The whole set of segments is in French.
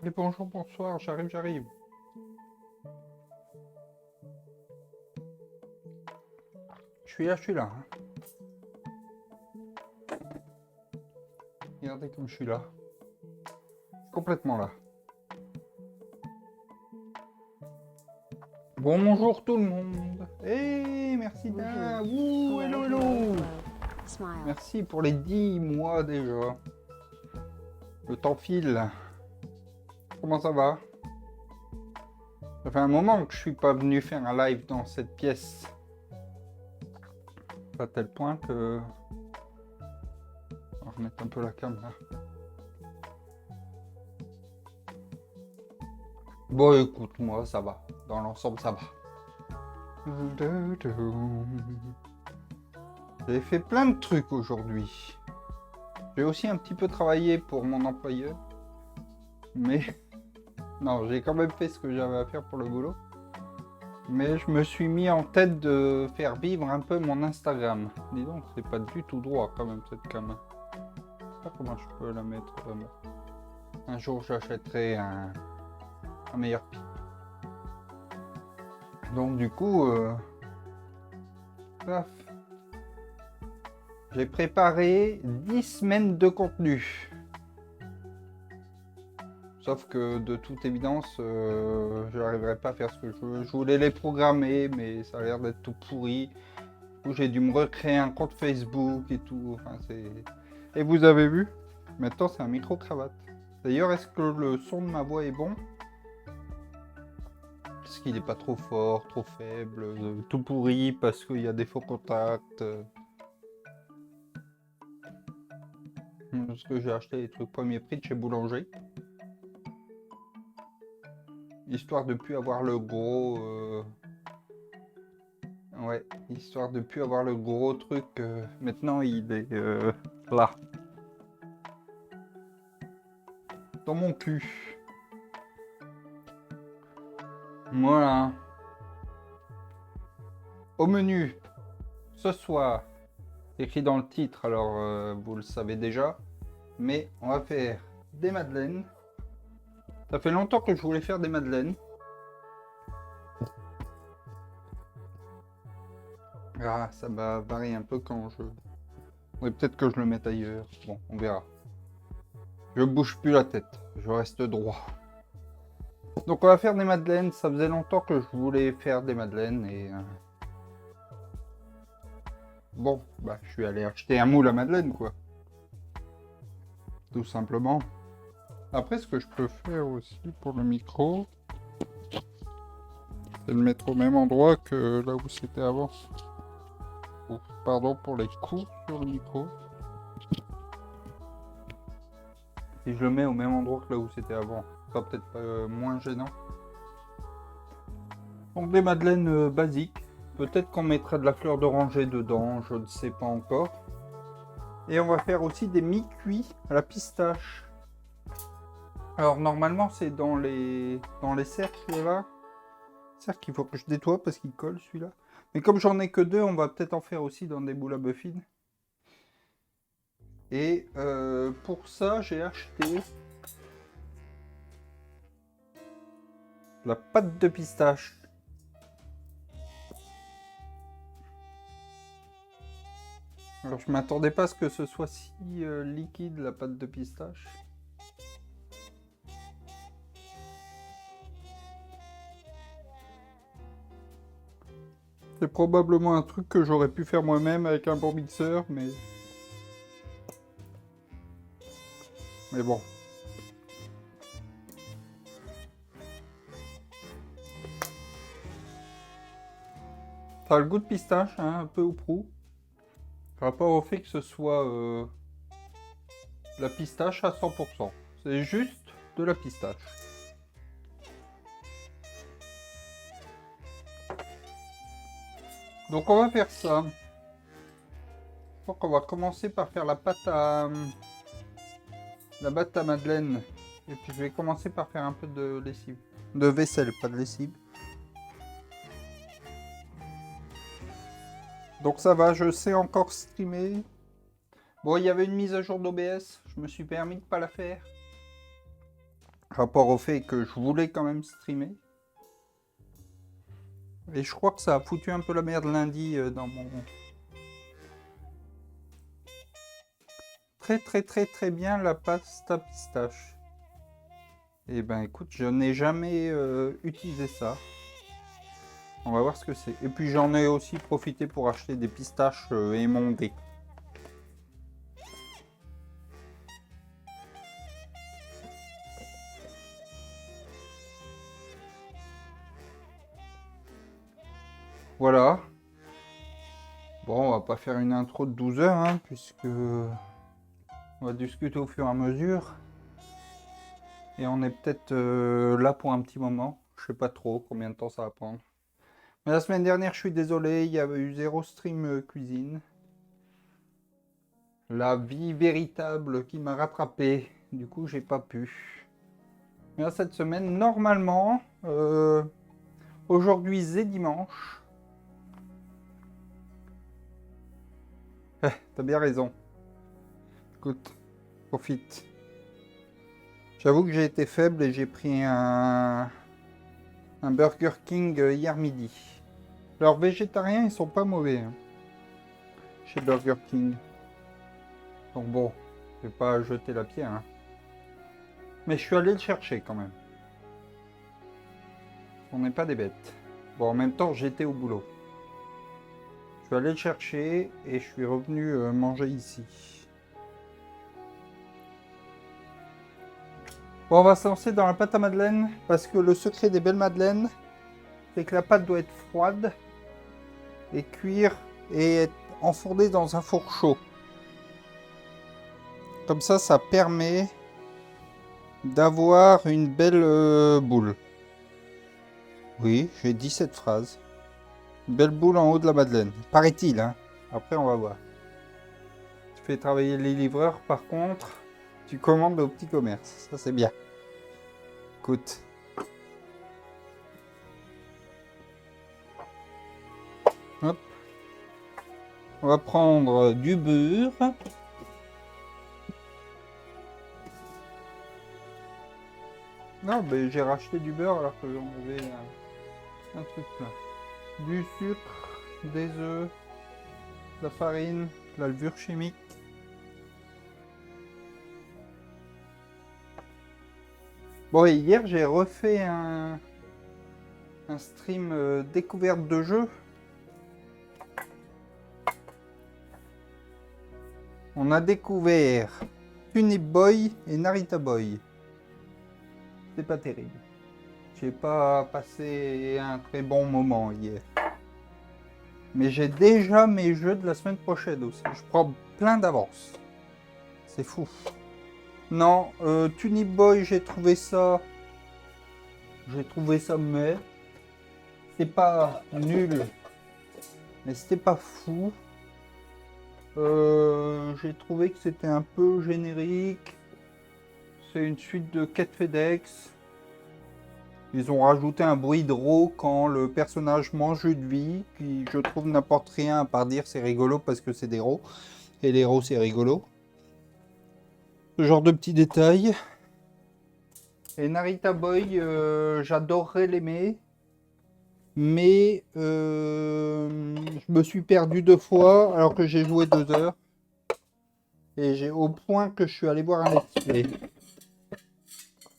Et bonjour, bonsoir, j'arrive. Je suis là. Hein. Regardez comme je suis là. Complètement là. Bonjour tout le monde. Hey, merci d'un. Ouh, hello, hello. Merci pour les 10 mois déjà. Le temps file. Comment ça va? Ça fait un moment que je suis pas venu faire un live dans cette pièce. À tel point que... On va remettre un peu la caméra. Bon, écoute, moi, ça va. Dans l'ensemble, ça va. J'ai fait plein de trucs aujourd'hui. J'ai aussi un petit peu travaillé pour mon employeur. Mais... Non, j'ai quand même fait ce que j'avais à faire pour le boulot. Mais je me suis mis en tête de faire vivre un peu mon Instagram. Dis donc, c'est pas du tout droit quand même cette caméra. Je sais pas comment je peux la mettre vraiment. Un jour, j'achèterai un meilleur pied. Donc du coup, paf. J'ai préparé 10 semaines de contenu. Sauf que de toute évidence, je n'arriverai pas à faire ce que je veux. Je voulais les programmer, mais ça a l'air d'être tout pourri. Du coup, j'ai dû me recréer un compte Facebook et tout. Enfin, et vous avez vu? Maintenant, c'est un micro-cravate. D'ailleurs, est-ce que le son de ma voix est bon? Est-ce qu'il n'est pas trop fort, trop faible, tout pourri parce qu'il y a des faux contacts? Parce que j'ai acheté des trucs premier prix de chez Boulanger. Histoire de plus avoir le gros... Ouais, histoire de plus avoir le gros truc. Maintenant, il est là. Dans mon cul. Voilà. Au menu, ce soir, écrit dans le titre, alors vous le savez déjà, mais on va faire des madeleines. Ça fait longtemps que je voulais faire des madeleines. Ah, ça va varier un peu quand je... Oui, peut-être que je le mette ailleurs. Bon, on verra. Je bouge plus la tête, je reste droit. Donc on va faire des madeleines, ça faisait longtemps que je voulais faire des madeleines et... Bon, bah je suis allé acheter un moule à madeleine quoi. Tout simplement. Après ce que je peux faire aussi pour le micro, c'est le mettre au même endroit que là où c'était avant. Oh, pardon pour les coups sur le micro. Si je le mets au même endroit que là où c'était avant, ça sera peut-être pas moins gênant. Donc des madeleines basiques. Peut-être qu'on mettra de la fleur d'oranger dedans, je ne sais pas encore. Et on va faire aussi des mi-cuits à la pistache. Alors normalement c'est dans les cercles là. Cercle qu'il faut que je nettoie parce qu'il colle celui-là. Mais comme j'en ai que deux, on va peut-être en faire aussi dans des boules à muffins. Et pour ça j'ai acheté la pâte de pistache. Alors je m'attendais pas à ce que ce soit si liquide la pâte de pistache. C'est probablement un truc que j'aurais pu faire moi-même avec un bon mixeur, mais bon. Ça a le goût de pistache, hein, un peu ou prou. Par rapport au fait que ce soit la pistache à 100%. C'est juste de la pistache. Donc on va faire ça. Donc on va commencer par faire la pâte à madeleine. Et puis je vais commencer par faire un peu de lessive. De vaisselle, pas de lessive. Donc ça va, je sais encore streamer. Bon, il y avait une mise à jour d'OBS, je me suis permis de pas la faire. Rapport au fait que je voulais quand même streamer. Et je crois que ça a foutu un peu la merde lundi dans mon... Très très très très bien la pasta pistache. Et ben écoute, je n'ai jamais utilisé ça. On va voir ce que c'est. Et puis j'en ai aussi profité pour acheter des pistaches émondées. Voilà. Bon, on va pas faire une intro de 12 heures, hein, puisque on va discuter au fur et à mesure. Et on est peut-être là pour un petit moment. Je sais pas trop combien de temps ça va prendre. Mais la semaine dernière, je suis désolé, il y avait eu 0 stream cuisine. La vie véritable qui m'a rattrapé. Du coup, j'ai pas pu. Mais là, cette semaine, normalement, aujourd'hui c'est dimanche. T'as bien raison. Écoute, profite. J'avoue que j'ai été faible et j'ai pris un Burger King hier midi. Leurs végétariens, ils sont pas mauvais hein, chez Burger King. Donc bon, je vais pas jeter la pierre. Hein. Mais je suis allé le chercher quand même. On n'est pas des bêtes. Bon, en même temps, j'étais au boulot. Je suis allé le chercher et je suis revenu manger ici. Bon, on va se lancer dans la pâte à madeleine parce que le secret des belles madeleines, c'est que la pâte doit être froide et cuire et être enfournée dans un four chaud. Comme ça permet d'avoir une belle boule. Oui, j'ai dit cette phrase. Une belle boule en haut de la madeleine. Paraît-il, hein. Après, on va voir. Tu fais travailler les livreurs, par contre, tu commandes au petit commerce. Ça, c'est bien. Écoute. Hop. On va prendre du beurre. Non, ben j'ai racheté du beurre alors que j'en avais un truc là. Du sucre, des œufs, de la farine, de la levure chimique. Bon, et hier j'ai refait un stream découverte de jeux. On a découvert Tunip Boy et Narita Boy. C'est pas terrible. J'ai pas passé un très bon moment hier. Mais j'ai déjà mes jeux de la semaine prochaine aussi. Je prends plein d'avance. C'est fou. Non, Tunip Boy, j'ai trouvé ça. Mais c'est pas nul. Mais c'était pas fou. J'ai trouvé que c'était un peu générique. C'est une suite de quêtes FedEx. Ils ont rajouté un bruit de roue quand le personnage mange une vie, qui je trouve n'apporte rien à part dire c'est rigolo parce que c'est des rots. Et les rots c'est rigolo. Ce genre de petits détails. Et Narita Boy, j'adorerais l'aimer. Mais je me suis perdu 2 fois alors que j'ai joué 2 heures. Et j'ai au point que je suis allé voir un let's play.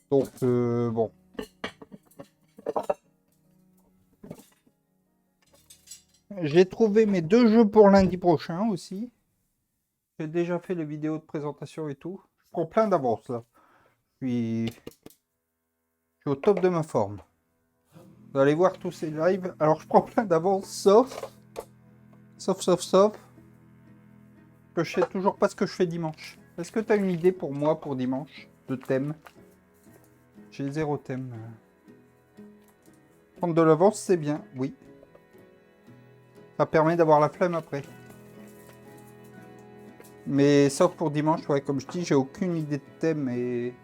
Donc bon. J'ai trouvé mes 2 jeux pour lundi prochain aussi. J'ai déjà fait les vidéos de présentation et tout. Je prends plein d'avance là. Je suis au top de ma forme. Vous allez voir tous ces lives. Alors je prends plein d'avance sauf que je sais toujours pas ce que je fais dimanche. Est-ce que tu as une idée pour moi pour dimanche de thème? J'ai 0 thème. Prendre de l'avance c'est bien, oui. Ça permet d'avoir la flemme après. Mais sauf pour dimanche, ouais, comme je dis, j'ai aucune idée de thème et...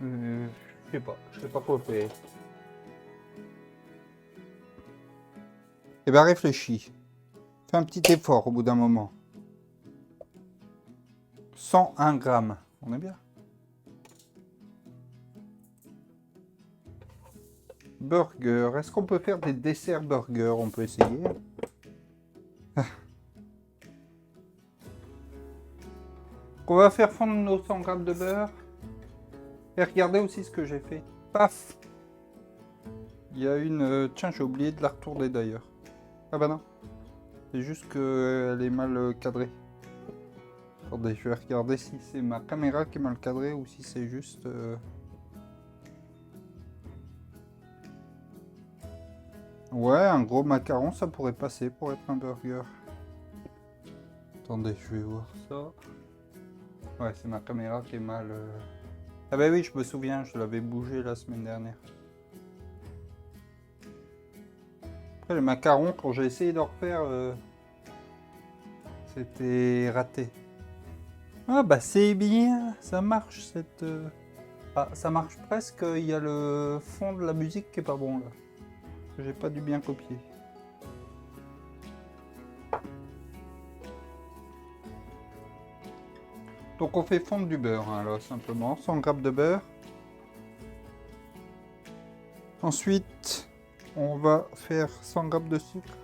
je sais pas quoi faire. Eh ben réfléchis. Fais un petit effort au bout d'un moment. 101 grammes, on est bien. Burger. Est-ce qu'on peut faire des desserts burgers? On peut essayer. On va faire fondre nos 100 grammes de beurre. Et regardez aussi ce que j'ai fait. Paf! Il y a une... Tiens, j'ai oublié de la retourner d'ailleurs. Ah bah non. C'est juste qu'elle est mal cadrée. Attendez, je vais regarder si c'est ma caméra qui est mal cadrée ou si c'est juste... Ouais, un gros macaron, ça pourrait passer pour être un burger. Attendez, je vais voir ça. Ouais, c'est ma caméra qui est mal... Ah bah oui, je me souviens, je l'avais bougé la semaine dernière. Après, les macarons, quand j'ai essayé d'en refaire, c'était raté. Ah bah c'est bien, ça marche cette... Ah, ça marche presque, il y a le fond de la musique qui est pas bon là. J'ai pas dû bien copier. Donc on fait fondre du beurre, hein, là, simplement, 100 g de beurre. Ensuite, on va faire 100 g de sucre.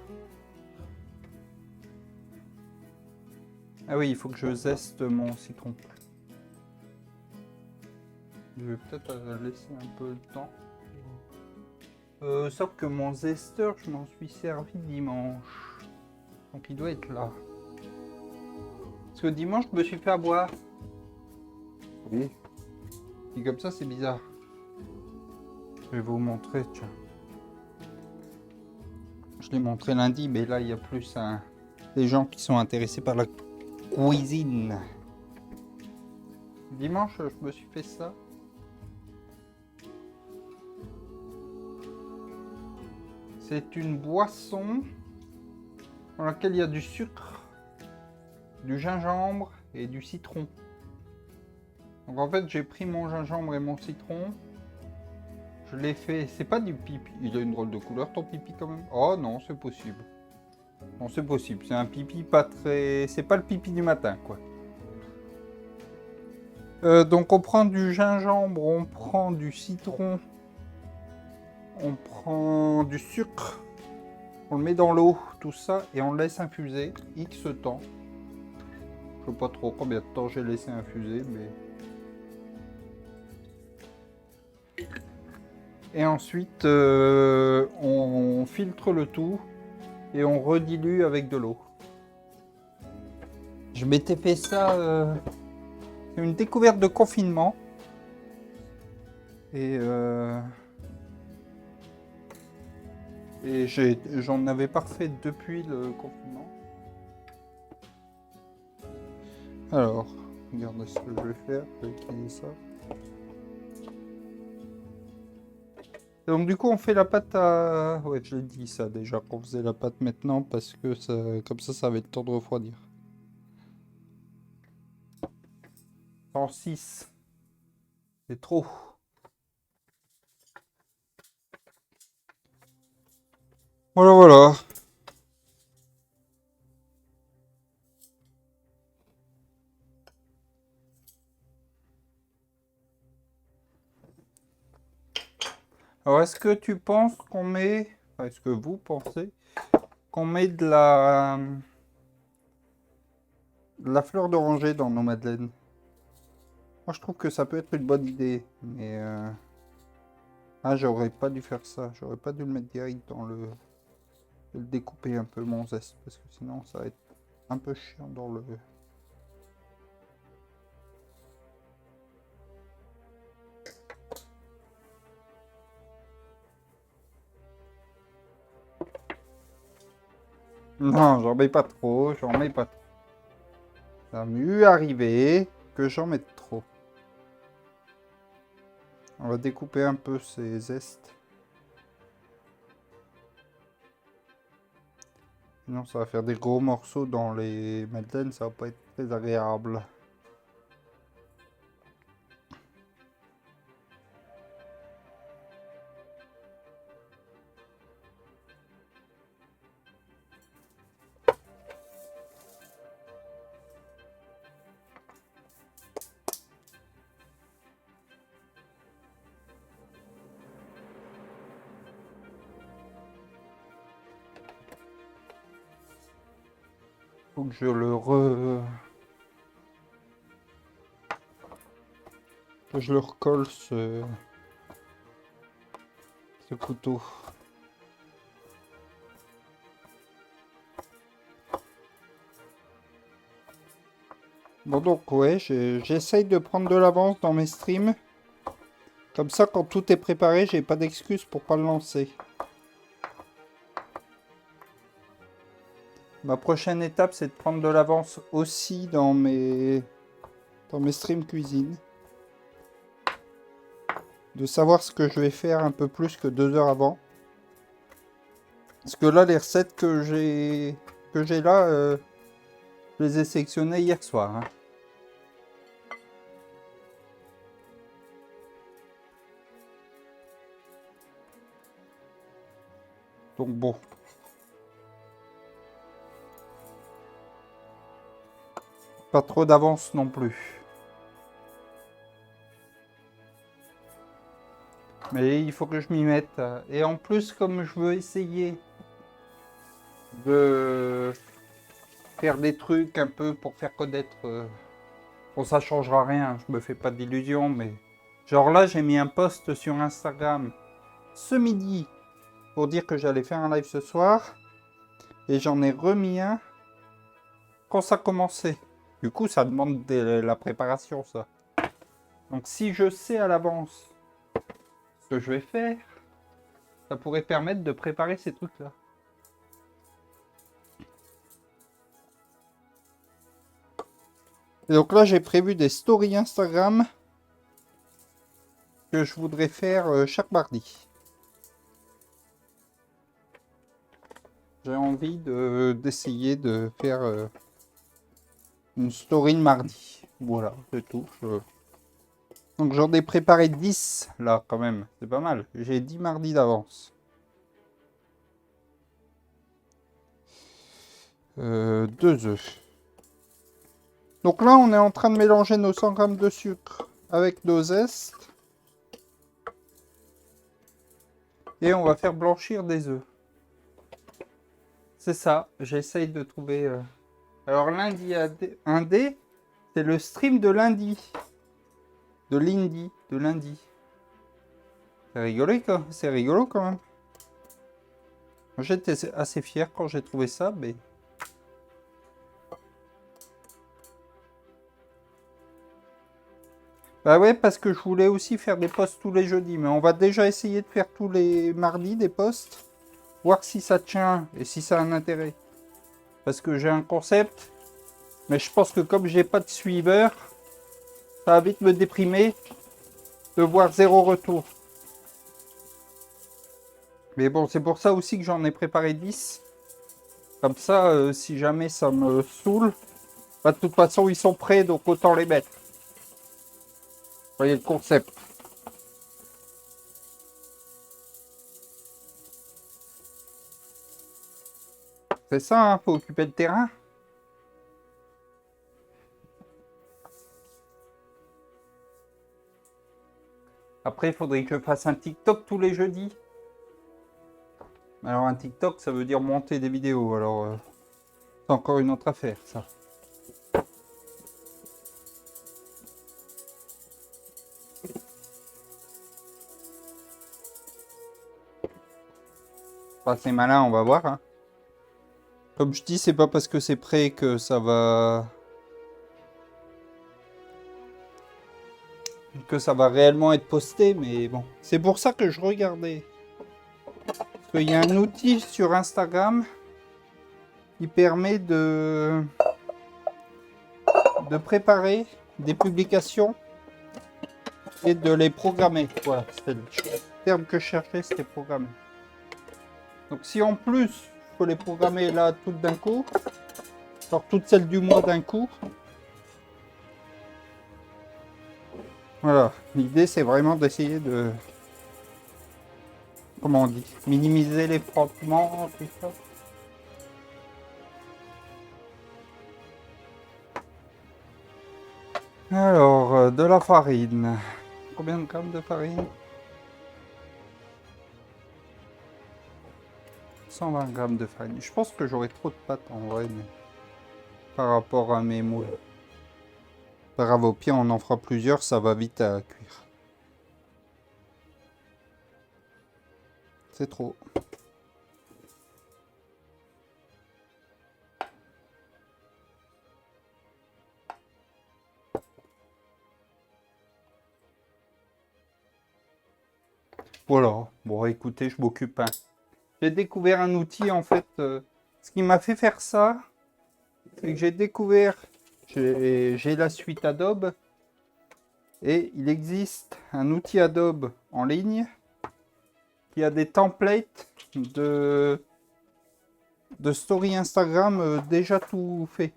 Ah oui, il faut que je zeste mon citron. Je vais peut-être laisser un peu le temps. Sauf que mon zesteur, je m'en suis servi dimanche. Donc il doit être là. Parce que dimanche, je me suis fait à boire. Oui. Et comme ça, c'est bizarre. Je vais vous montrer, tiens. Je l'ai montré lundi, mais là, il y a plus des gens qui sont intéressés par la cuisine. Dimanche, je me suis fait ça. C'est une boisson dans laquelle il y a du sucre, du gingembre et du citron. Donc en fait, j'ai pris mon gingembre et mon citron. Je l'ai fait... C'est pas du pipi. Il a une drôle de couleur, ton pipi, quand même. Oh non, c'est possible. Non, c'est possible. C'est un pipi pas très... C'est pas le pipi du matin, quoi. Donc on prend du gingembre, on prend du citron, on prend du sucre, on le met dans l'eau, tout ça, et on le laisse infuser X temps. Je sais pas trop combien de temps j'ai laissé infuser, mais... Et ensuite, on filtre le tout et on redilue avec de l'eau. Je m'étais fait ça... une découverte de confinement. Et j'en avais pas refait depuis le confinement. Alors, regardez ce que je vais faire. Je vais utiliser ça. Donc du coup, on fait la pâte à... Ouais, je l'ai dit ça déjà, qu'on faisait la pâte maintenant, parce que ça, comme ça avait le temps de refroidir. 106. C'est trop. Voilà, voilà. Alors, est-ce que tu penses qu'on met... Enfin, est-ce que vous pensez qu'on met de la fleur d'oranger dans nos madeleines? Moi, je trouve que ça peut être une bonne idée, mais... Ah, j'aurais pas dû faire ça. J'aurais pas dû le mettre direct dans le... le découper un peu, mon zeste, parce que sinon, ça va être un peu chiant dans le... Non, j'en mets pas trop, j'en mets pas trop. Ça m'est eu arrivé que j'en mette trop. On va découper un peu ces zestes. Sinon, ça va faire des gros morceaux dans les madeleines, ça va pas être très agréable. Faut que je le re... que je le recolle ce couteau. Bon donc ouais, j'essaye de prendre de l'avance dans mes streams. Comme ça, quand tout est préparé, j'ai pas d'excuse pour pas le lancer. Ma prochaine étape, c'est de prendre de l'avance aussi dans mes streams cuisine. De savoir ce que je vais faire un peu plus que 2 heures avant. Parce que là, les recettes que j'ai là, je les ai sélectionnées hier soir. Hein. Donc bon. Pas trop d'avance non plus. Mais il faut que je m'y mette. Et en plus, comme je veux essayer de faire des trucs un peu pour faire connaître... bon, ça changera rien, je me fais pas d'illusions, mais... Genre là, j'ai mis un post sur Instagram ce midi pour dire que j'allais faire un live ce soir. Et j'en ai remis un quand ça commençait. Du coup, ça demande de la préparation, ça. Donc si je sais à l'avance ce que je vais faire, ça pourrait permettre de préparer ces trucs-là. Et donc là, j'ai prévu des stories Instagram que je voudrais faire chaque mardi. J'ai envie d'essayer de faire une story le mardi. Voilà, c'est tout. Donc j'en ai préparé 10 là quand même. C'est pas mal. J'ai 10 mardis d'avance. 2 œufs. Donc là, on est en train de mélanger nos 100 g de sucre avec nos zestes. Et on va faire blanchir des œufs. C'est ça, j'essaye de trouver... Alors lundi un D, c'est le stream de lundi. De lundi. C'est rigolo quand même. J'étais assez fier quand j'ai trouvé ça, mais... Bah ouais, parce que je voulais aussi faire des posts tous les jeudis, mais on va déjà essayer de faire tous les mardis des posts. Voir si ça tient et si ça a un intérêt. Parce que j'ai un concept, mais je pense que comme j'ai pas de suiveurs, ça va vite me déprimer de voir 0 retour. Mais bon, c'est pour ça aussi que j'en ai préparé 10. Comme ça, si jamais ça me saoule, bah, de toute façon, ils sont prêts, donc autant les mettre. Vous voyez le concept. C'est ça, hein, faut occuper le terrain. Après, il faudrait que je fasse un TikTok tous les jeudis. Alors un TikTok, ça veut dire monter des vidéos. Alors, c'est encore une autre affaire, ça. Bah, c'est malin, on va voir. Hein. Comme je dis, c'est pas parce que c'est prêt que ça va... que ça va réellement être posté, mais bon. C'est pour ça que je regardais. Parce qu'il y a un outil sur Instagram qui permet de préparer des publications et de les programmer. Voilà, c'est le terme que je cherchais, c'était programmer. Donc si en plus, il faut les programmer là toutes d'un coup, genre toutes celles du mois d'un coup, voilà, l'idée c'est vraiment d'essayer de, comment on dit, minimiser les frottements, tout ça. Alors, de la farine. Combien de grammes de farine? 120 grammes de farine. Je pense que j'aurai trop de pâtes en vrai, mais... par rapport à mes moules. Pas grave, au pire, on en fera plusieurs, ça va vite à cuire. C'est trop. Voilà. Bon, écoutez, je m'occupe. Hein. J'ai découvert un outil, en fait. Ce qui m'a fait faire ça, c'est que j'ai découvert... J'ai la suite Adobe. Et il existe un outil Adobe en ligne qui a des templates de story Instagram déjà tout fait.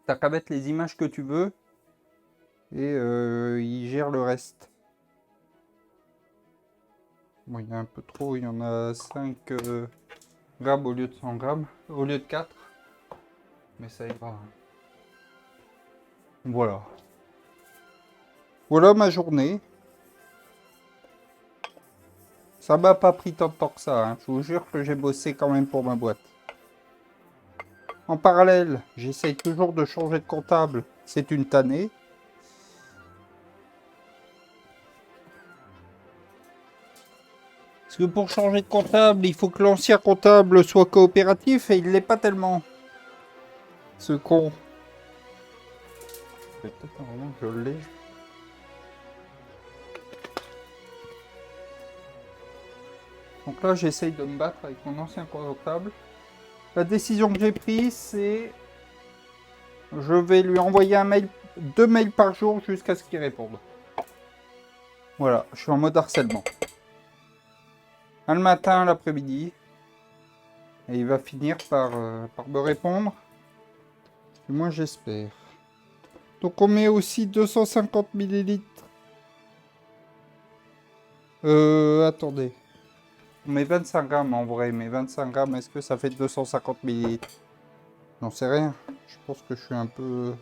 T'as qu'à mettre les images que tu veux et il gère le reste. Bon, il y a un peu trop, il y en a 5 grammes au lieu de 100 grammes, au lieu de 4. Mais ça ira. Voilà. Voilà ma journée. Ça m'a pas pris tant de temps que ça. Hein. Je vous jure que j'ai bossé quand même pour ma boîte. En parallèle, j'essaye toujours de changer de comptable. C'est une tannée. Parce que pour changer de comptable, il faut que l'ancien comptable soit coopératif et il l'est pas tellement. Ce con. Peut-être un moment que je l'ai. Donc là, j'essaye de me battre avec mon ancien comptable. La décision que j'ai prise, c'est... Je vais lui envoyer un mail, 2 mails par jour jusqu'à ce qu'il réponde. Voilà, je suis en mode harcèlement. Un le matin, l'après-midi. Et il va finir par me répondre. Et moi, j'espère. Donc on met aussi 250 millilitres. Attendez. On met 25 grammes en vrai, mais 25 grammes, est-ce que ça fait 250 millilitres? J'en sais rien. Je pense que je suis un peu...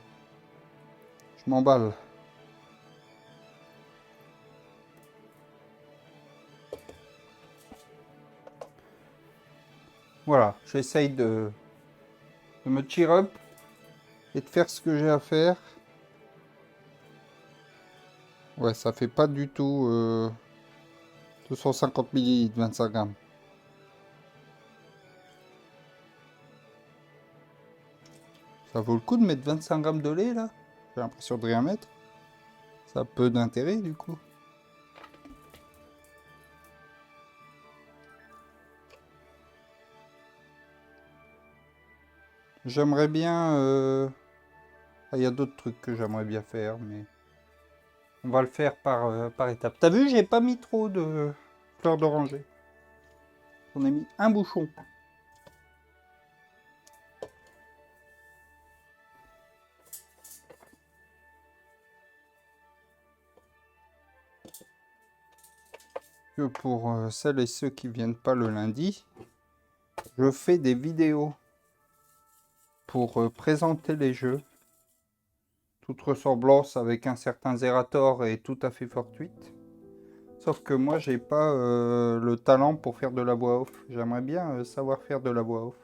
Je m'emballe. Voilà, j'essaye de me cheer up et de faire ce que j'ai à faire. Ouais, ça fait pas du tout 250 millilitres, 25 grammes. Ça vaut le coup de mettre 25 grammes de lait là? J'ai l'impression de rien mettre. Ça a peu d'intérêt du coup. J'aimerais bien... il y a d'autres trucs que j'aimerais bien faire, mais... On va le faire par étapes. T'as vu, j'ai pas mis trop de fleurs d'oranger. J'en ai mis un bouchon. Que pour celles et ceux qui viennent pas le lundi, je fais des vidéos pour présenter les jeux. Toute ressemblance avec un certain Zerator est tout à fait fortuite. Sauf que moi, j'ai pas le talent pour faire de la voix off. J'aimerais bien savoir faire de la voix off.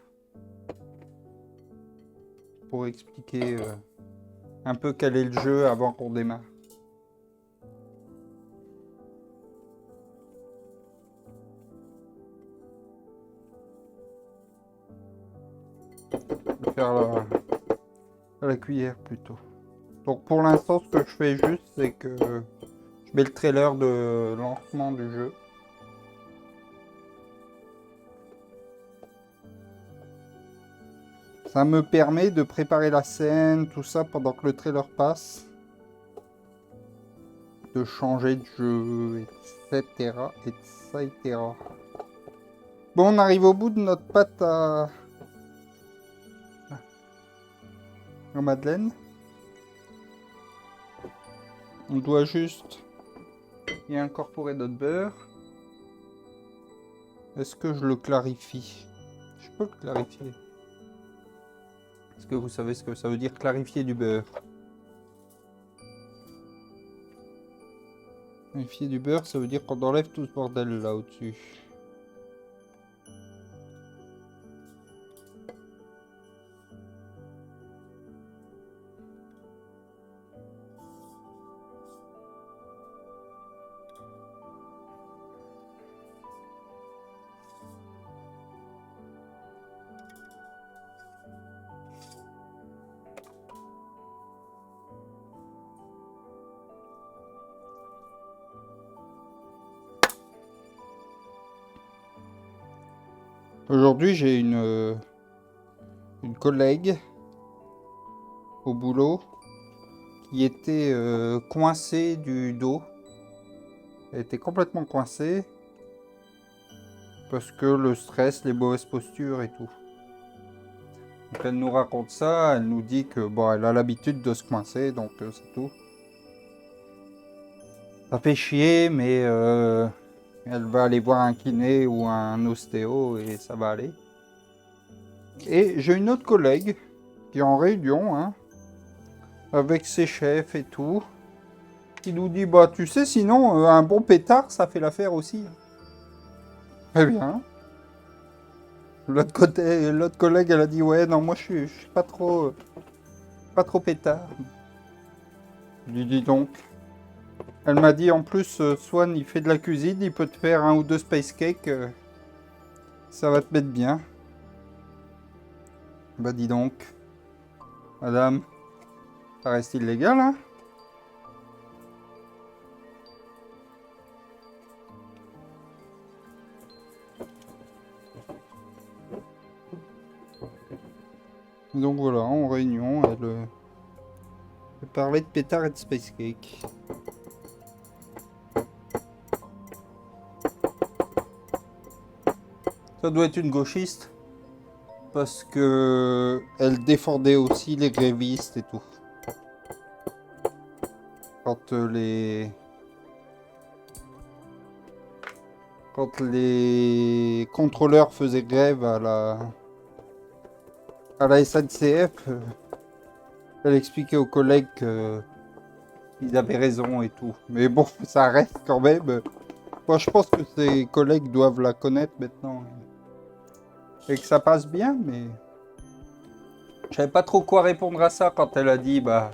Pour expliquer un peu quel est le jeu avant qu'on démarre. Je vais faire à la cuillère plutôt. Donc pour l'instant, ce que je fais juste, c'est que je mets le trailer de lancement du jeu. Ça me permet de préparer la scène, tout ça, pendant que le trailer passe. De changer de jeu, etc. etc. Bon, on arrive au bout de notre pâte à madeleine. On doit juste y incorporer notre beurre. Est-ce que je le clarifie? Je peux le clarifier. Est-ce que vous savez ce que ça veut dire clarifier du beurre? Clarifier du beurre, ça veut dire qu'on enlève tout ce bordel là au-dessus. Aujourd'hui, j'ai une collègue au boulot qui était coincée du dos. Elle était complètement coincée parce que le stress, les mauvaises postures et tout. Donc elle nous raconte ça, elle nous dit que bon, elle a l'habitude de se coincer, donc c'est tout. Ça fait chier, mais elle va aller voir un kiné ou un ostéo et ça va aller. Et j'ai une autre collègue qui est en réunion, hein, avec ses chefs et tout, qui nous dit, bah tu sais, sinon, un bon pétard, ça fait l'affaire aussi. Très bien. L'autre collègue, elle a dit, ouais, non, moi je suis pas trop pétard. Je lui dis donc. Elle m'a dit en plus, Swan, il fait de la cuisine, il peut te faire un ou deux space cakes, ça va te mettre bien. Bah dis donc, madame, ça reste illégal, hein? Donc voilà, en réunion, elle parlait de pétard et de space cake. Ça doit être une gauchiste, parce que elle défendait aussi les grévistes et tout. Quand les contrôleurs faisaient grève à la SNCF, elle expliquait aux collègues qu'ils avaient raison et tout. Mais bon, ça reste quand même. Moi, je pense que ses collègues doivent la connaître maintenant. Et que ça passe bien, mais je savais pas trop quoi répondre à ça quand elle a dit, bah,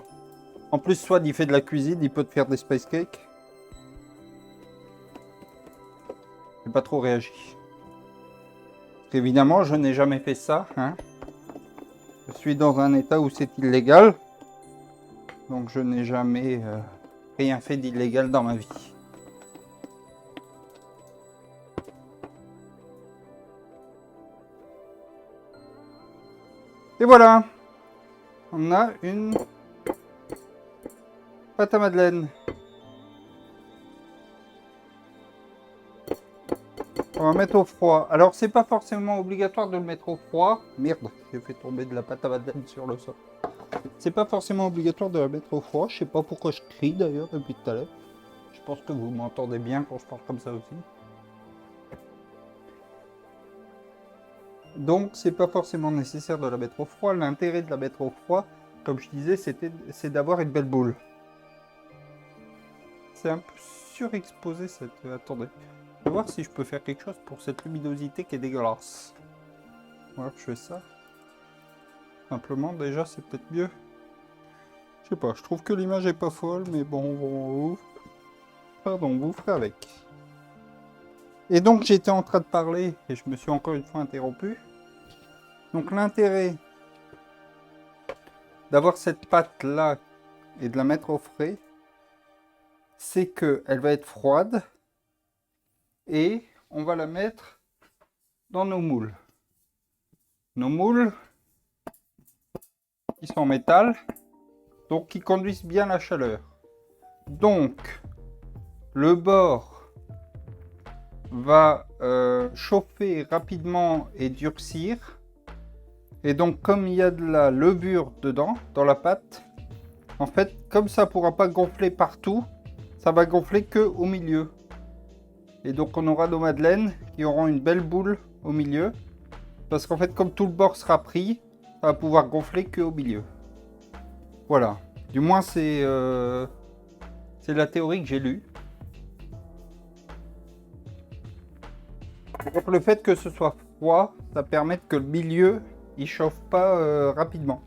en plus, soit il fait de la cuisine, il peut te faire des space cakes. J'ai pas trop réagi. Parce qu'évidemment, je n'ai jamais fait ça, hein. Je suis dans un état où c'est illégal. Donc je n'ai jamais rien fait d'illégal dans ma vie. Et voilà, on a une pâte à madeleine. On va mettre au froid. Alors c'est pas forcément obligatoire de le mettre au froid. Merde, j'ai fait tomber de la pâte à madeleine sur le sol. C'est pas forcément obligatoire de la mettre au froid. Je sais pas pourquoi je crie d'ailleurs depuis tout à l'heure. Je pense que vous m'entendez bien quand je parle comme ça aussi. Donc c'est pas forcément nécessaire de la mettre au froid. L'intérêt de la mettre au froid, comme je disais, c'est d'avoir une belle boule. C'est un peu surexposé cette... Attendez. Je vais voir si je peux faire quelque chose pour cette luminosité qui est dégueulasse. Voilà, je fais ça. Simplement, déjà, c'est peut-être mieux. Je sais pas, je trouve que l'image est pas folle, mais bon, vous ferez avec. Et donc, j'étais en train de parler, et je me suis encore une fois interrompu. Donc, l'intérêt d'avoir cette pâte-là et de la mettre au frais, c'est qu'elle va être froide, et on va la mettre dans nos moules. Nos moules qui sont en métal, donc qui conduisent bien la chaleur. Donc, le bord va chauffer rapidement et durcir. Et donc, comme il y a de la levure dedans, dans la pâte, en fait, comme ça ne pourra pas gonfler partout, ça va gonfler que au milieu. Et donc, on aura nos madeleines qui auront une belle boule au milieu. Parce qu'en fait, comme tout le bord sera pris, ça va pouvoir gonfler que au milieu. Voilà. Du moins, c'est la théorie que j'ai lue. Donc, le fait que ce soit froid, ça permet que le milieu il chauffe pas rapidement.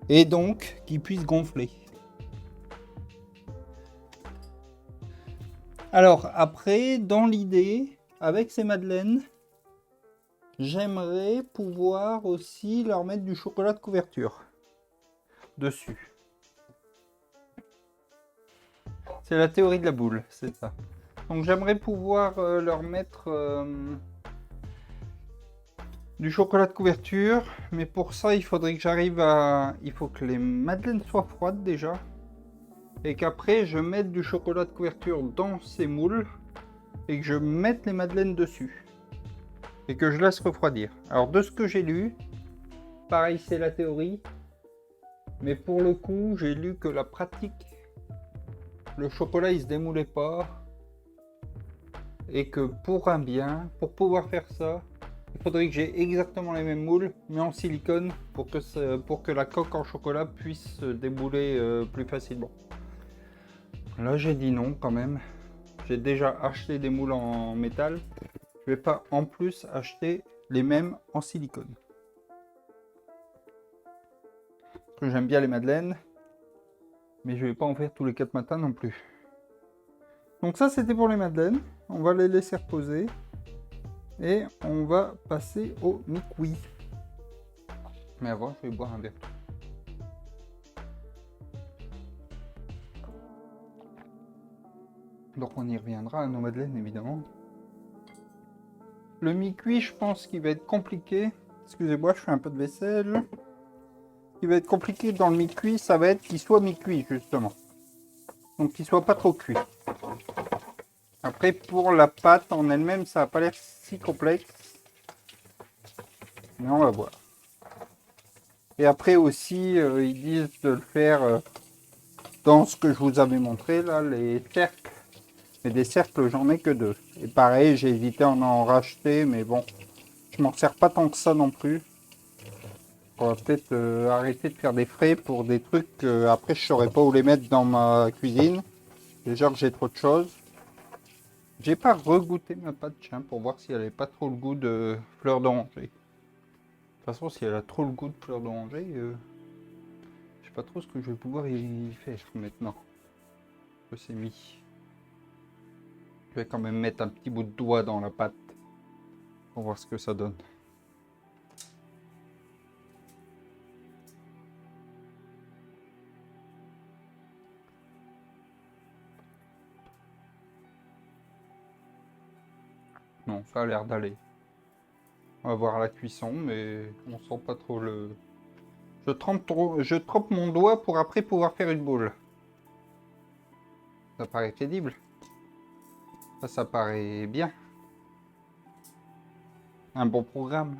Et donc, qu'il puisse gonfler. Alors, après, dans l'idée, avec ces madeleines, j'aimerais pouvoir aussi leur mettre du chocolat de couverture dessus. C'est la théorie de la boule, c'est ça. Donc j'aimerais pouvoir leur mettre du chocolat de couverture. Mais pour ça, il faudrait que j'arrive à... Il faut que les madeleines soient froides déjà. Et qu'après, je mette du chocolat de couverture dans ces moules. Et que je mette les madeleines dessus. Et que je laisse refroidir. Alors, de ce que j'ai lu, pareil, c'est la théorie. Mais pour le coup, j'ai lu que la pratique, le chocolat, il se démoulait pas. Et que pour un bien, pour pouvoir faire ça, il faudrait que j'ai exactement les mêmes moules, mais en silicone, pour que la coque en chocolat puisse se débouler plus facilement. Là, j'ai dit non quand même. J'ai déjà acheté des moules en métal. Je vais pas en plus acheter les mêmes en silicone. Parce que j'aime bien les madeleines, mais je vais pas en faire tous les 4 matins non plus. Donc ça, c'était pour les madeleines. On va les laisser reposer. Et on va passer au mi-cuit. Mais avant, je vais boire un verre. Donc on y reviendra à nos madeleines, évidemment. Le mi-cuit, je pense qu'il va être compliqué. Excusez-moi, je fais un peu de vaisselle. Ce qui va être compliqué dans le mi-cuit, ça va être qu'il soit mi-cuit, justement. Donc qu'il soit pas trop cuit. Après, pour la pâte en elle-même, ça n'a pas l'air si complexe. Mais on va voir. Et après aussi, ils disent de le faire dans ce que je vous avais montré, là, les cercles. Mais des cercles, j'en ai que 2. Et pareil, j'ai hésité à en racheter, mais bon, je m'en sers pas tant que ça non plus. On va peut-être arrêter de faire des frais pour des trucs que après je saurais pas où les mettre dans ma cuisine. Déjà que j'ai trop de choses. J'ai pas regoûté ma pâte, tiens, pour voir si elle n'avait pas trop le goût de fleur d'oranger. De toute façon, si elle a trop le goût de fleur d'oranger, je sais pas trop ce que je vais pouvoir y faire maintenant que c'est mis. Je vais quand même mettre un petit bout de doigt dans la pâte pour voir ce que ça donne. Non, ça a l'air d'aller. On va voir la cuisson, mais on sent pas trop le... Je trempe mon doigt pour après pouvoir faire une boule. Ça paraît crédible. Ça paraît bien. Un bon programme.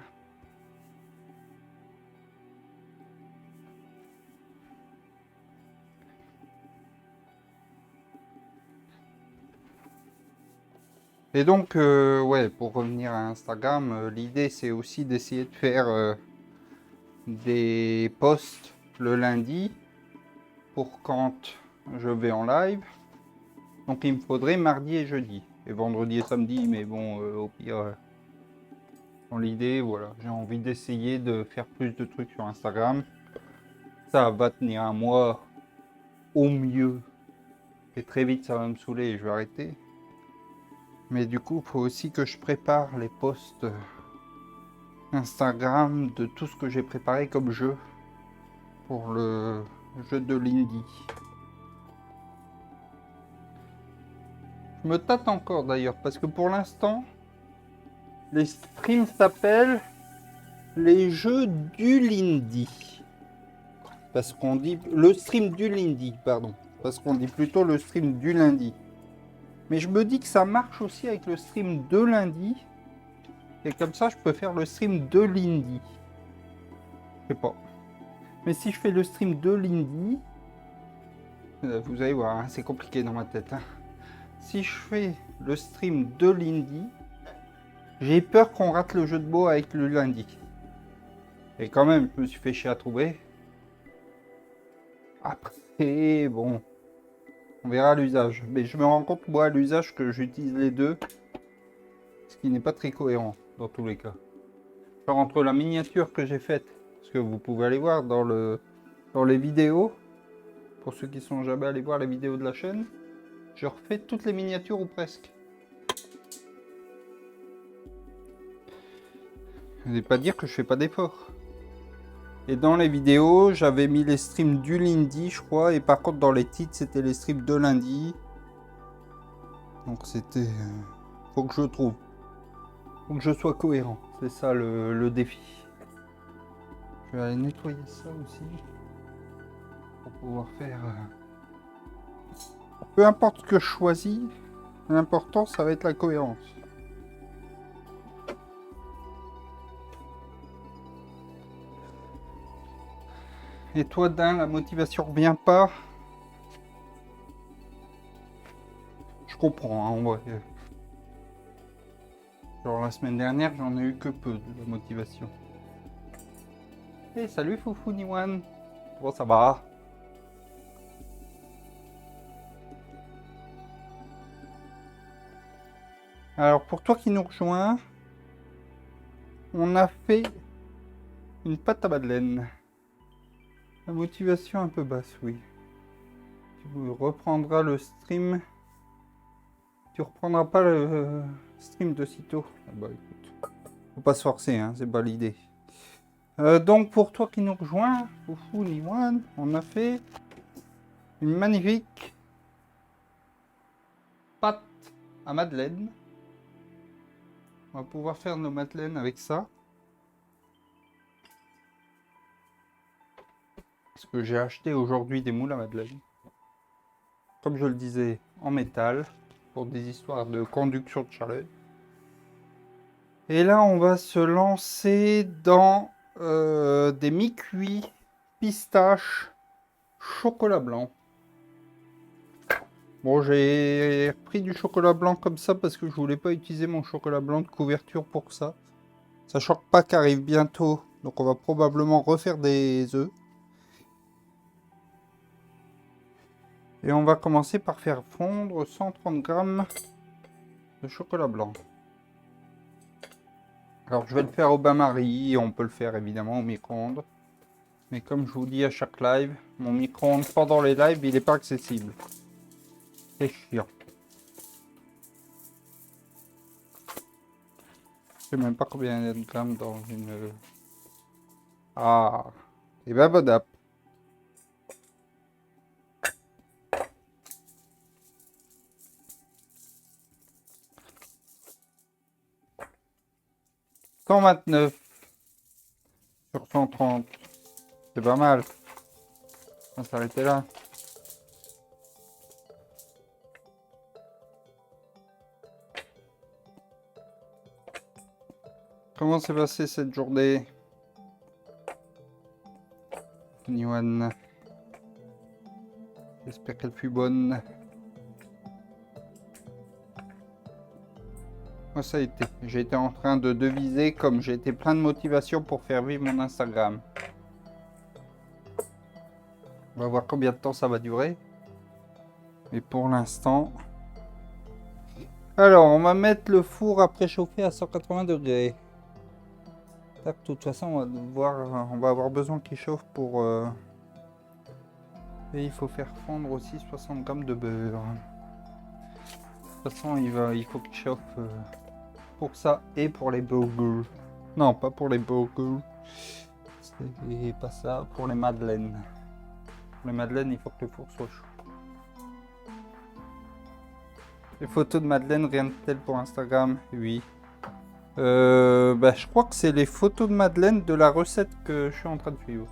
Et donc, ouais, pour revenir à Instagram, l'idée c'est aussi d'essayer de faire des posts le lundi pour quand je vais en live. Donc il me faudrait mardi et jeudi. Et vendredi et samedi, mais bon, au pire, dans l'idée, voilà, j'ai envie d'essayer de faire plus de trucs sur Instagram. Ça va tenir un mois au mieux. Et très vite, ça va me saouler et je vais arrêter. Mais du coup, il faut aussi que je prépare les posts Instagram de tout ce que j'ai préparé comme jeu pour le jeu de l'indie. Je me tâte encore d'ailleurs parce que pour l'instant, les streams s'appellent les jeux du Lindy. Parce qu'on dit le stream du Lindy, pardon. Parce qu'on dit plutôt le stream du lundi. Mais je me dis que ça marche aussi avec le stream de lundi. Et comme ça, je peux faire le stream de Lindy. Je sais pas. Mais si je fais le stream de Lindy, vous allez voir, hein, c'est compliqué dans ma tête. Hein. Si je fais le stream de Lindy, j'ai peur qu'on rate le jeu de mots avec le lundi. Et quand même, je me suis fait chier à trouver. Après, bon, on verra l'usage. Mais je me rends compte, moi, à l'usage, que j'utilise les deux. Ce qui n'est pas très cohérent, dans tous les cas. Genre, entre la miniature que j'ai faite, parce que vous pouvez aller voir dans les vidéos, pour ceux qui sont jamais allés voir les vidéos de la chaîne, je refais toutes les miniatures ou presque. Je vais pas dire que je fais pas d'efforts. Et dans les vidéos, j'avais mis les streams du lundi, je crois, et par contre dans les titres, c'était les streams de lundi. Donc c'était... faut que je trouve. Faut que je sois cohérent. C'est ça le défi. Je vais aller nettoyer ça aussi. Pour pouvoir faire... Peu importe ce que je choisis, l'important ça va être la cohérence. Et toi, Dan, la motivation revient pas? Je comprends, hein, en vrai. Genre la semaine dernière, j'en ai eu que peu de la motivation. Hey, salut Foufou Niwan. Bon, ça va? Alors, pour toi qui nous rejoins, on a fait une pâte à madeleine. La motivation un peu basse, oui. Tu reprendras le stream. Tu reprendras pas le stream de sitôt. Ah bah écoute, faut pas se forcer, hein, c'est pas l'idée. Donc pour toi qui nous rejoins, Foufou Niwan, on a fait une magnifique pâte à madeleine. On va pouvoir faire nos madeleines avec ça. Parce que j'ai acheté aujourd'hui des moules à madeleine. Comme je le disais, en métal, pour des histoires de conduction de chaleur. Et là, on va se lancer dans des mi-cuits pistache chocolat blanc. Bon, j'ai pris du chocolat blanc comme ça parce que je voulais pas utiliser mon chocolat blanc de couverture pour ça. Sachant que Pâques arrive bientôt, donc on va probablement refaire des œufs. Et on va commencer par faire fondre 130 grammes de chocolat blanc. Alors je vais le faire au bain-marie, on peut le faire évidemment au micro-ondes. Mais comme je vous dis à chaque live, mon micro-ondes pendant les lives, il n'est pas accessible. C'est chiant. Je sais même pas combien il y a de grammes dans une... Ah, et ben badap. « 129 sur 130. C'est pas mal. On va s'arrêter là. Comment s'est passée cette journée, Niwan? J'espère qu'elle fut bonne. Moi, ça a été. J'ai été en train de deviser comme j'ai été plein de motivation pour faire vivre mon Instagram. On va voir combien de temps ça va durer. Mais pour l'instant... Alors, on va mettre le four à préchauffer à 180 degrés. De toute façon, on va avoir besoin qu'il chauffe pour... Et il faut faire fondre aussi 60 grammes de beurre. De toute façon, il faut qu'il chauffe pour ça et pour les burgers. Non, pas pour les burgers. C'est pas ça, pour les madeleines. Pour les madeleines, il faut que le four soit chaud. Les photos de madeleine, rien de tel pour Instagram, oui. Je crois que c'est les photos de madeleine de la recette que je suis en train de suivre.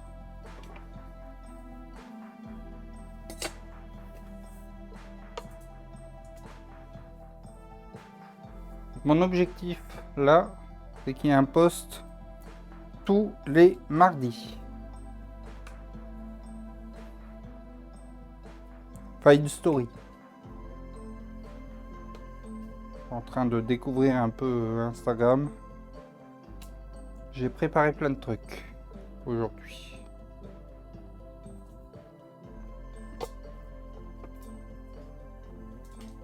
Mon objectif là, c'est qu'il y ait un post tous les mardis. Enfin, une story. En train de découvrir un peu Instagram. J'ai préparé plein de trucs aujourd'hui.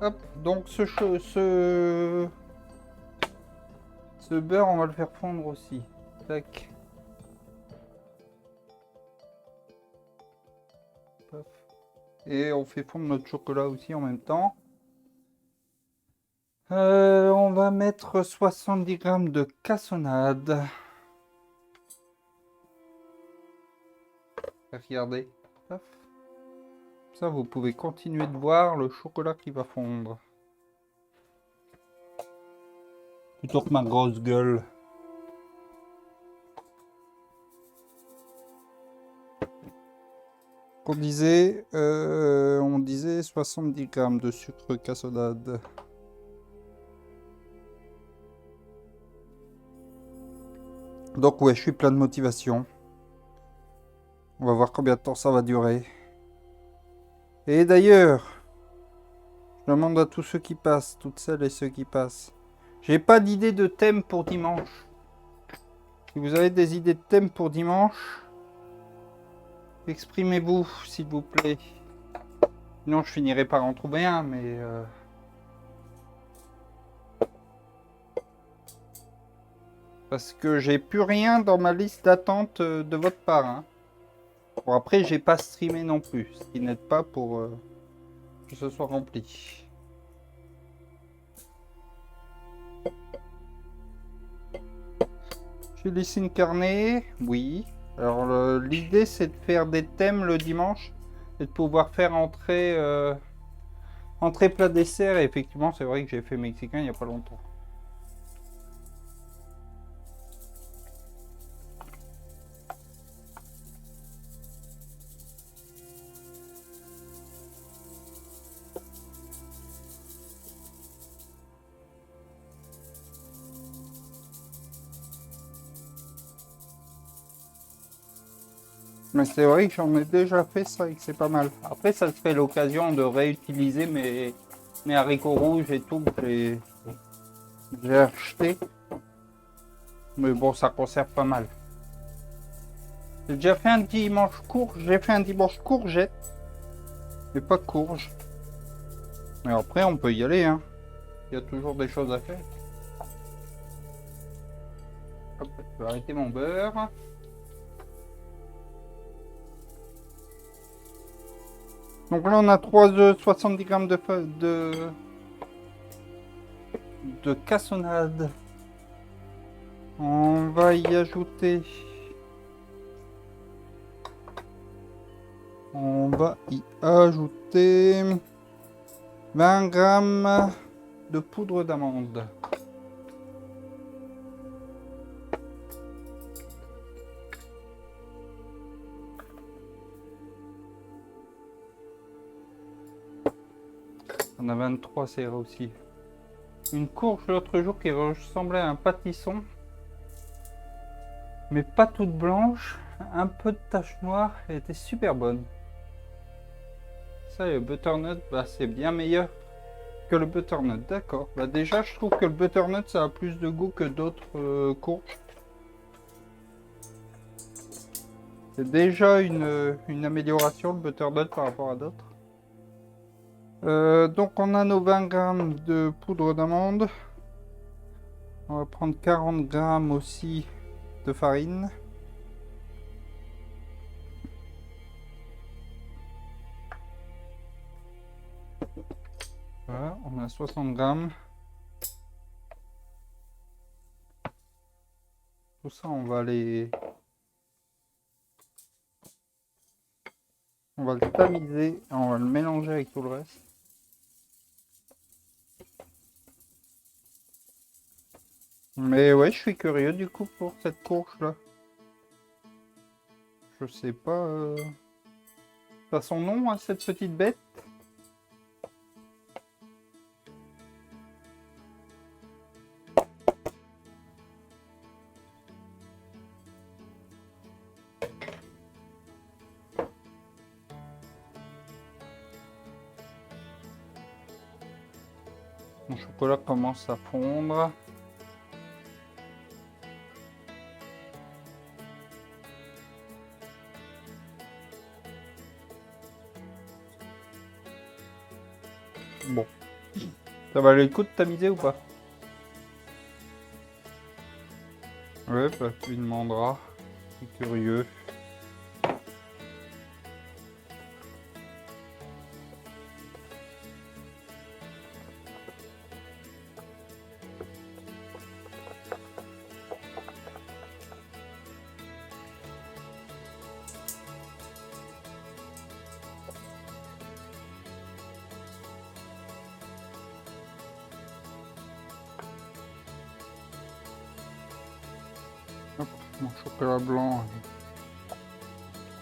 Hop, donc ce beurre, on va le faire fondre aussi. Tac. Paf. Et on fait fondre notre chocolat aussi en même temps. On va mettre 70 grammes de cassonade. Regardez. Paf. Ça, vous pouvez continuer de voir le chocolat qui va fondre. Plutôt que ma grosse gueule. On disait 70 grammes de sucre cassonade. Donc ouais, je suis plein de motivation. On va voir combien de temps ça va durer. Et d'ailleurs, je demande à tous ceux qui passent, toutes celles et ceux qui passent. J'ai pas d'idée de thème pour dimanche. Si vous avez des idées de thème pour dimanche, exprimez-vous, s'il vous plaît. Sinon, je finirai par en trouver un, mais... Parce que j'ai plus rien dans ma liste d'attente de votre part. Hein. Bon, après, j'ai pas streamé non plus, ce qui n'aide pas pour que ce soit rempli. Julius incarné, oui. Alors, l'idée, c'est de faire des thèmes le dimanche et de pouvoir faire entrée plat dessert. Et effectivement, c'est vrai que j'ai fait mexicain il n'y a pas longtemps. Mais c'est vrai que j'en ai déjà fait ça et que c'est pas mal. Après, ça serait l'occasion de réutiliser mes haricots rouges et tout que j'ai acheté. Mais bon, ça conserve pas mal. J'ai déjà fait un dimanche courge. J'ai fait un dimanche courgette. Mais pas courge. Mais après, on peut y aller. Hein. Il y a toujours des choses à faire. Hop, je vais arrêter mon beurre. Donc là, on a 3 œufs, 70 grammes de cassonade. On va y ajouter... On va y ajouter 20 grammes de poudre d'amande. On a 23, c'est aussi. Une courge l'autre jour qui ressemblait à un pâtisson, mais pas toute blanche, un peu de tache noire, elle était super bonne. Ça, le butternut, bah, c'est bien meilleur que le butternut, d'accord. Bah, déjà, je trouve que le butternut, ça a plus de goût que d'autres courges. C'est déjà une amélioration, le butternut, par rapport à d'autres. Donc, on a nos 20 grammes de poudre d'amande. On va prendre 40 grammes aussi de farine. Voilà, on a 60 grammes. Tout ça, on va le tamiser, on va le mélanger avec tout le reste. Mais ouais, je suis curieux du coup pour cette courge là. Je sais pas. Ça a son nom à cette petite bête. Mon chocolat commence à fondre. Bon. Ça valait le coup de tamiser ou pas? Ouais, bah tu lui demanderas. C'est curieux. Hop, mon chocolat blanc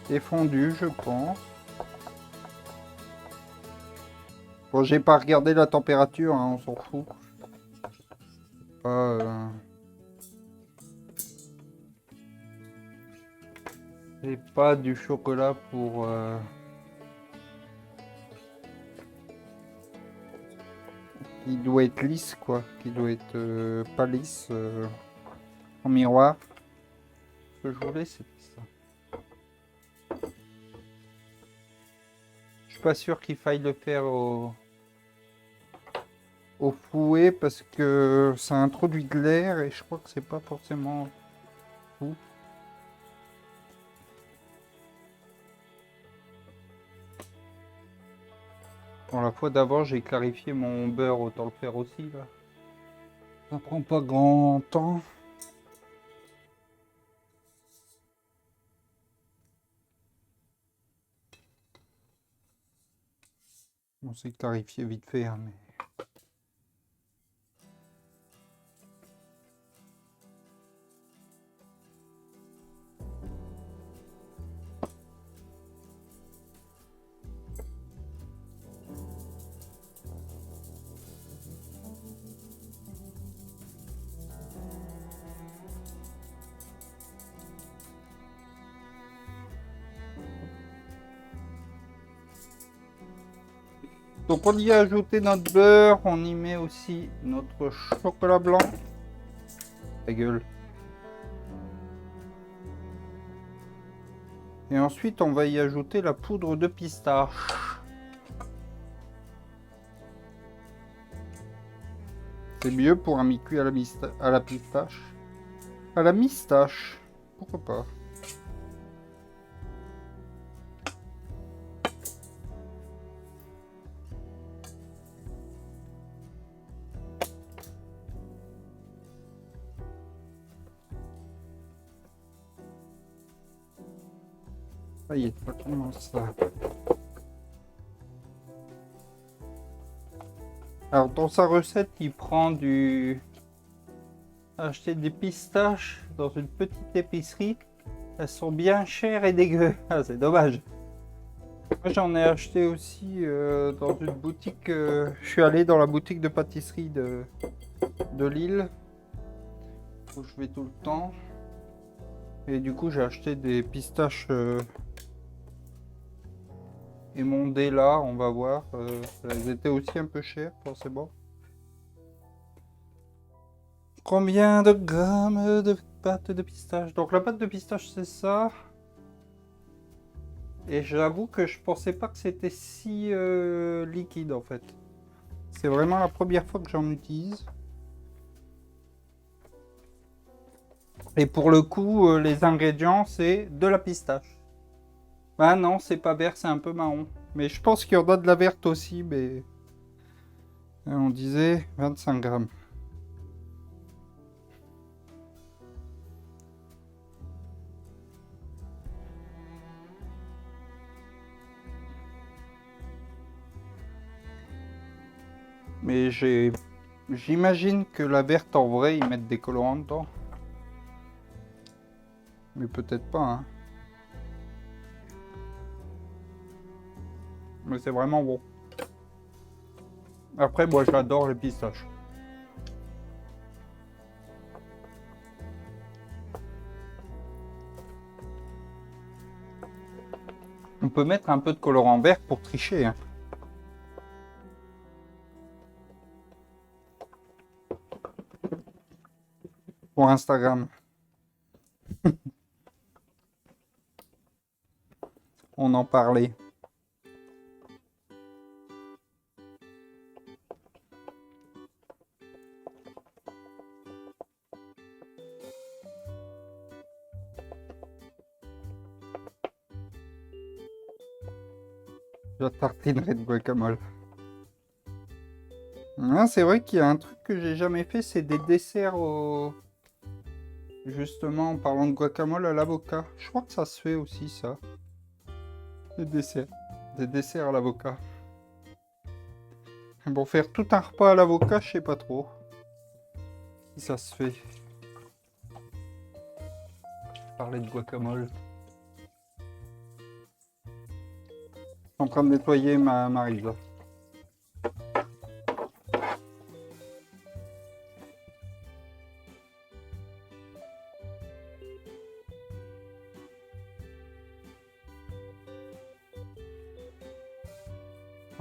est fondu, je pense. Bon, j'ai pas regardé la température, hein, on s'en fout. Pas, c'est pas du chocolat pour... qui doit être lisse, quoi. Qui doit être pas lisse en miroir. Ce que je voulais, c'était ça. Je suis pas sûr qu'il faille le faire au fouet parce que ça introduit de l'air et je crois que c'est pas forcément fou. Bon, la fois d'avant, j'ai clarifié mon beurre, autant le faire aussi, là. Ça prend pas grand temps. On s'est clarifié vite fait, hein, mais... Donc on y a ajouté notre beurre, on y met aussi notre chocolat blanc. Ta gueule. Et ensuite on va y ajouter la poudre de pistache. C'est mieux pour un mi-cuit à la pistache. À la mistache. Pourquoi pas? Ça y est, ça commence là. Alors dans sa recette, il prend acheter des pistaches dans une petite épicerie. Elles sont bien chères et dégueu. Ah, c'est dommage. Moi j'en ai acheté aussi dans une boutique. Je suis allé dans la boutique de pâtisserie de Lille où je vais tout le temps. Et du coup j'ai acheté des pistaches émondées là, on va voir. Elles étaient aussi un peu chères forcément. Combien de grammes de pâte de pistache? Donc la pâte de pistache c'est ça. Et j'avoue que je pensais pas que c'était si liquide en fait. C'est vraiment la première fois que j'en utilise. Et pour le coup, les ingrédients, c'est de la pistache. Ah non, c'est pas vert, c'est un peu marron. Mais je pense qu'il y en a de la verte aussi, mais... On disait 25 grammes. Mais j'imagine que la verte, en vrai, ils mettent des colorants dedans. Mais peut-être pas, hein. Mais c'est vraiment bon. Après, moi, j'adore les pistaches. On peut mettre un peu de colorant vert pour tricher, hein. Pour Instagram. On en parlait. La tartinerie de guacamole. Ah, c'est vrai qu'il y a un truc que j'ai jamais fait, c'est des desserts au... Justement, en parlant de guacamole à l'avocat. Je crois que ça se fait aussi, ça. Des desserts. Des desserts à l'avocat. Bon, faire tout un repas à l'avocat, je sais pas trop. Si ça se fait. Parler de guacamole. Je suis en train de nettoyer ma rive, là.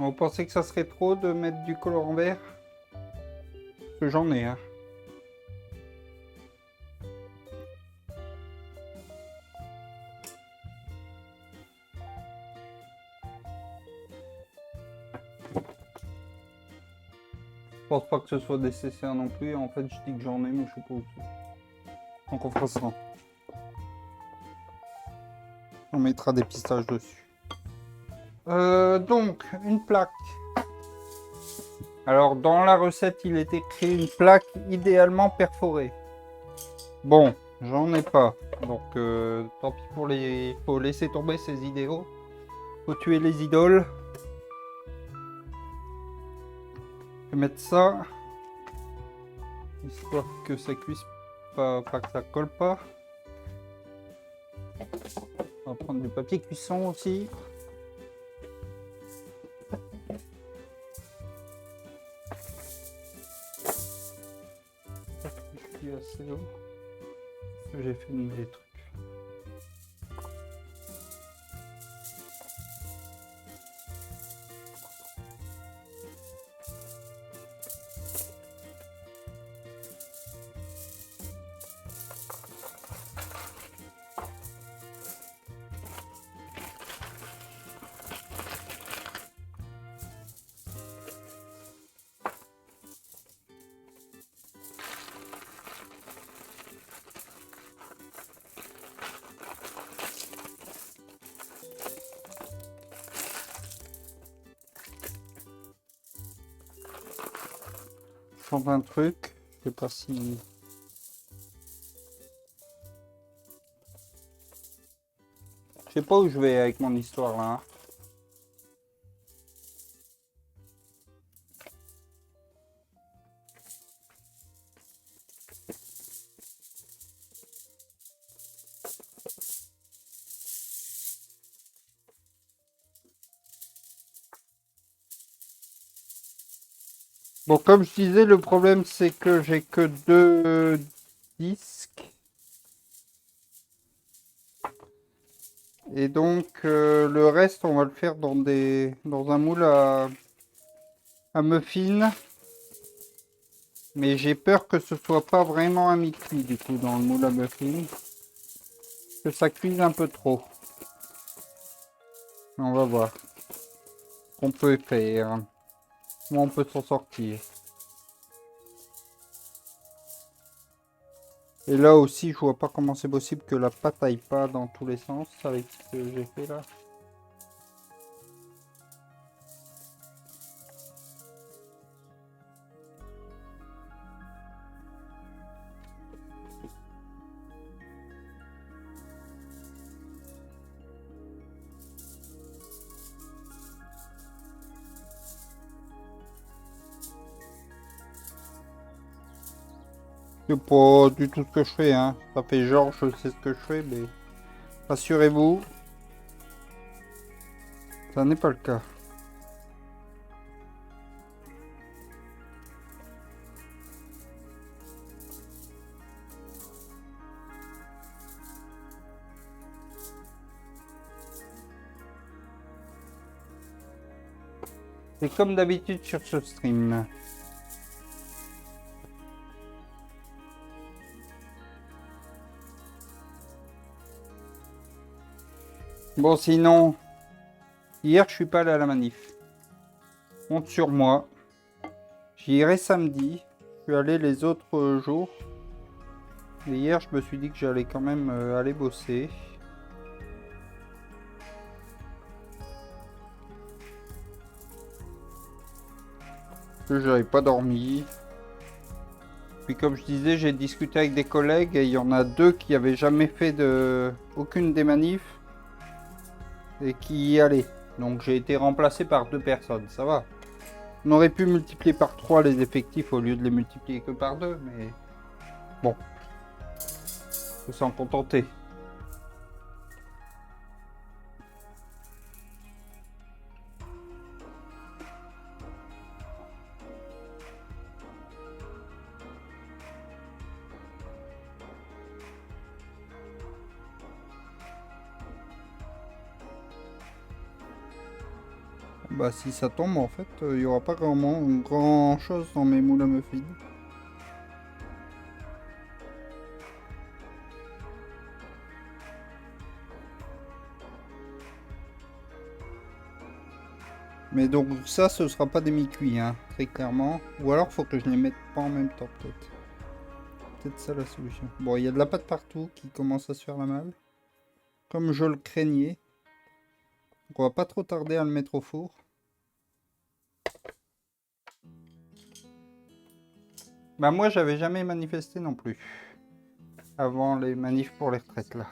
Vous pensez que ça serait trop de mettre du colorant vert? Parce que j'en ai, hein. Je pense pas que ce soit nécessaire non plus. En fait, je dis que j'en ai, mais je sais pas où c'est. Donc on fera ça. On mettra des pistaches dessus. Donc, une plaque. Alors, dans la recette, il est écrit une plaque idéalement perforée. Bon, j'en ai pas. Donc, tant pis pour les... Faut laisser tomber ces idéaux. Faut tuer les idoles. Je vais mettre ça. Histoire que ça cuise pas que ça colle pas. On va prendre du papier cuisson aussi. Je suis assez haut. J'ai fait des trucs. Un truc, je sais pas si... Je sais pas où je vais avec mon histoire là. Bon, comme je disais, le problème c'est que j'ai que 2 disques. Et donc le reste, on va le faire dans un moule à muffins. Mais j'ai peur que ce soit pas vraiment un mi-cuit du coup dans le moule à muffins. Que ça cuise un peu trop. On va voir. On peut faire. Comment on peut s'en sortir. Et là aussi, je vois pas comment c'est possible que la pâte aille pas dans tous les sens avec ce que j'ai fait là. C'est pas du tout ce que je fais, hein. Ça fait genre, je sais ce que je fais, mais rassurez-vous, ça n'est pas le cas. C'est comme d'habitude sur ce stream. Bon, sinon, hier, je suis pas allé à la manif. Compte sur moi. J'y irai samedi. Je suis allé les autres jours. Et hier, je me suis dit que j'allais quand même aller bosser. Que j'avais pas dormi. Puis comme je disais, j'ai discuté avec des collègues et il y en a 2 qui avaient jamais fait aucune des manifs et qui y allaient. Donc j'ai été remplacé par 2 personnes, ça va. On aurait pu multiplier par 3 les effectifs au lieu de les multiplier que par 2, mais bon, faut s'en contenter. Bah si ça tombe en fait, il y aura pas grand chose dans mes moules à muffins. Mais donc ça, ce sera pas des mi-cuits, hein, très clairement. Ou alors faut que je les mette pas en même temps peut-être. Peut-être ça la solution. Bon, il y a de la pâte partout qui commence à se faire la malle. Comme je le craignais. Donc on va pas trop tarder à le mettre au four. Bah moi j'avais jamais manifesté non plus. Avant les manifs pour les retraites là.